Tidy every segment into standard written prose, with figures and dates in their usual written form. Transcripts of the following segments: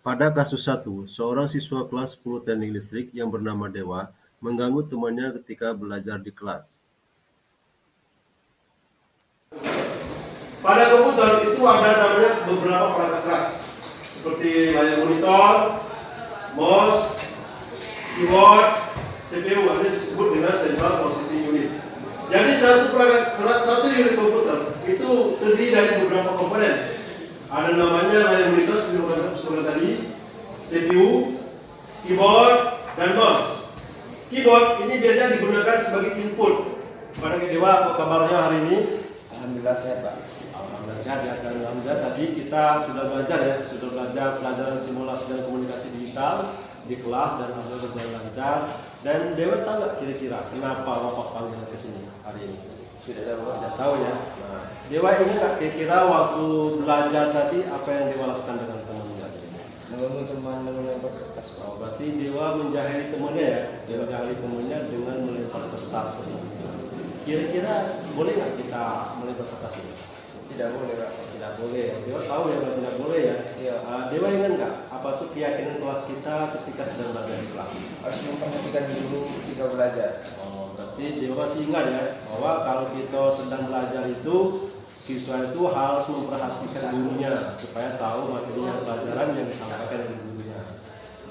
Pada kasus satu, seorang siswa kelas 10 teknik listrik yang bernama Dewa mengganggu temannya ketika belajar di kelas. Pada komputer itu ada namanya beberapa perangkat keras, seperti layar monitor, mouse, keyboard, CPU, ini disebut dengan central processing unit. Jadi satu unit komputer itu terdiri dari beberapa komponen. Ada namanya layar monitor seperti tadi, CPU, keyboard, dan mouse. Keyboard ini biasanya digunakan sebagai input. Pada Dewa, apa kabarnya hari ini? Alhamdulillah sehat, Pak. Alhamdulillah sehat ya. Dan alhamdulillah tadi kita sudah belajar pelajaran simulasi dan komunikasi digital di kelas dan alhamdulillah berjalan lancar. Dan Dewa tahu nggak kira-kira kenapa Bapak panggil ke sini hari ini? Tidak tahu ya. Nah, Dewa ini nggak kira-kira waktu belajar tadi apa yang Dewa lakukan dengan teman-teman? Mengganggu teman melempar kertas. Oh, berarti Dewa menjahili temannya ya? Menjahili temannya dengan melempar kertas. Kira-kira boleh nggak kita melempar kertas ini? Tidak boleh, Pak. Tidak boleh. Dewa tahu ya kalau tidak boleh ya. Iya. Dewa ingat nggak apa tuh keyakinan kelas kita ketika sedang belajar di kelas? Harus memperhatikan dulu ketika belajar. Oh, berarti Dewa masih ingat ya bahwa kalau kita sedang belajar itu siswa itu harus memperhatikan gurunya supaya tahu materi pelajaran yang disampaikan oleh gurunya.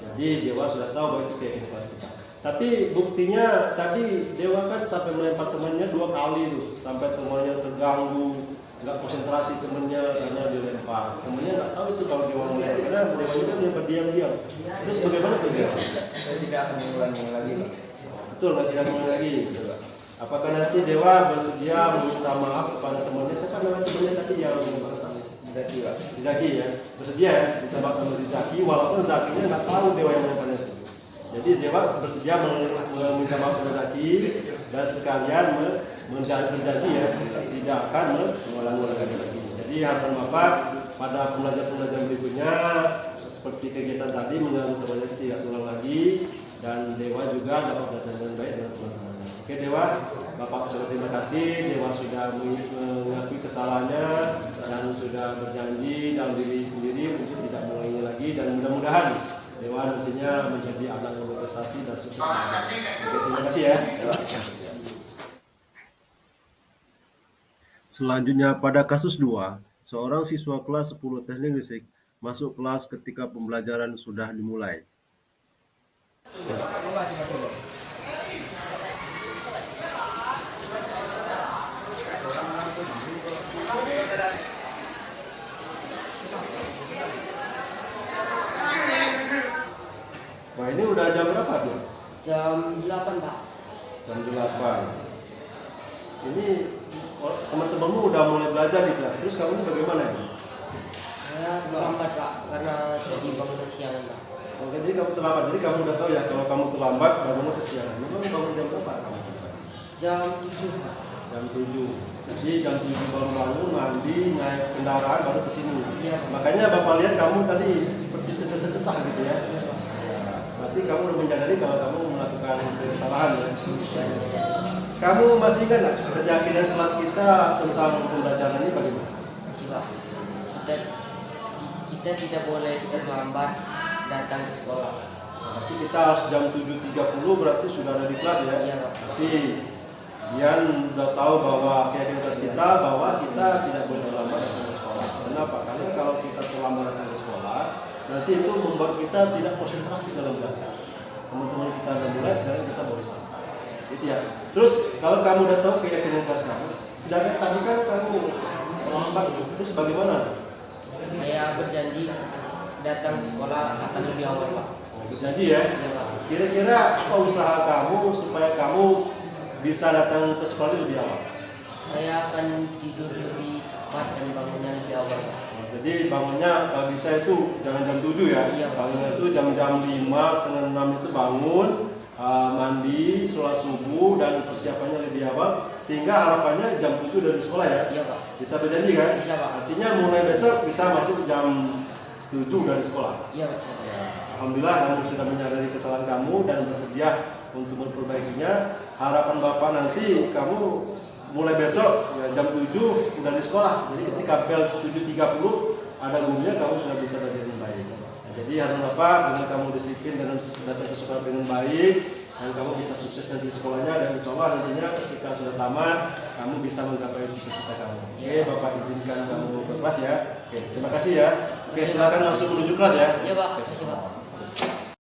Jadi Dewa sudah tahu bahwa itu keyakinan kelas kita. Tapi buktinya tadi Dewa kan sampai melempar temannya 2 kali tuh, sampai temannya terganggu, nggak konsentrasi temannya karena dilempar. Temannya nggak tahu itu kalau Dewa melempar, karena Dewa itu kan melempar diam-diam. Terus bagaimana tuh Dewa? Saya tidak akan mengulangi lagi, Pak. Betul, nggak tidak mengulangi lagi. Apakah nanti Dewa bersedia meminta maaf kepada temannya? Siapa nama temannya tadi yang melempar kertas? Zaki, Pak. Zaki ya, bersedia ya minta maaf sama si Zaki, walaupun Zakinya nggak tahu Dewa yang melemparnya itu. Jadi Dewa bersedia meminta maaf sama Zaki dan sekalian berjanji ya tidak akan mengulangi lagi. Jadi harapan Bapak pada pembelajaran berikutnya seperti kegiatan tadi mengganggu temannya tidak ulang lagi dan Dewa juga dapat belajar dengan baik dengan teman-temannya. Oke Dewa, Bapak terima kasih. Dewa sudah mengakui kesalahannya dan sudah berjanji dalam diri sendiri untuk tidak mengulangi lagi dan mudah-mudahan Dewa nantinya menjadi anak yang berprestasi dan sukses. Oke, terima kasih ya. Selanjutnya pada kasus 2, seorang siswa kelas 10 teknik listrik masuk kelas ketika pembelajaran sudah dimulai. Wah, ini udah jam berapa tuh? Jam 8, Pak. Jam 8. Ini teman-temanmu udah mulai belajar di kelas. Terus kamu ini bagaimana ini? Saya terlambat, Pak, karena jadi bangun kesiangan, Pak. Oh, jadi kamu terlambat. Jadi kamu udah tahu ya kalau kamu terlambat bangunnya kesiangan. Memang bangun jam berapa kamu? Jam 7, Pak. Jam 7. Jadi jam 7 baru bangun, mandi, naik kendaraan baru ke sini. Iya. Makanya Bapak lihat kamu tadi seperti tergesa-gesa gitu ya. Berarti kamu udah menyadari kalau kamu melakukan kesalahan ya. Kamu masih ingat nggak keyakinan kelas kita tentang pembelajaran ini bagaimana? Masih, Pak. Kita tidak boleh terlambat datang ke sekolah. Berarti kita harus jam 7.30 berarti sudah ada di kelas ya. Iya, Pak. Berarti Dian sudah tahu bahwa keyakinan kelas kita bahwa kita tidak boleh terlambat datang ke sekolah. Kenapa? Karena kalau kita terlambat datang ke sekolah, nanti itu membuat kita tidak konsentrasi dalam belajar. Teman-teman kita udah mulai, sekarang kita baru sampai. Gitu ya. Terus kalau kamu udah tahu keyakinan kelas kamu, sedangkan tadi kan kamu terlambat, terus bagaimana? Saya berjanji datang ke sekolah akan lebih awal, Pak. Berjanji ya. Iya, Pak. Kira-kira apa usaha kamu supaya kamu bisa datang ke sekolah lebih awal? Saya akan tidur lebih cepat dan bangunnya lebih awal, Pak. Jadi bangunnya kalau bisa itu jangan jam 7 ya. Iya. Bangunnya itu jam-jam 5, setengah 6 itu bangun, mandi, sholat subuh dan persiapannya lebih awal sehingga harapannya jam 7 dari sekolah ya. Iya, Pak. Bisa berjanji kan? Bisa, Pak. Artinya mulai besok bisa masuk jam 7 dari sekolah. Iya, Pak. Ya, alhamdulillah kamu sudah menyadari kesalahan kamu dan bersedia untuk memperbaikinya. Harapan Bapak nanti kamu mulai besok ya, jam 7 udah di sekolah. Jadi ketika bel 7.30 ada gurunya kamu sudah bisa belajar dengan baik. Jadi Jadi harapan Bapak dengan kamu disiplin dan datang ke sekolah dengan baik, dan kamu bisa sukses nanti di sekolahnya, dan insya Allah nantinya ketika sudah tamat kamu bisa menggapai cita-cita kamu. Oke, Bapak izinkan kamu ke kelas ya. Oke, terima kasih ya. Oke, silakan langsung menuju kelas ya. Iya Pak, terima kasih Pak.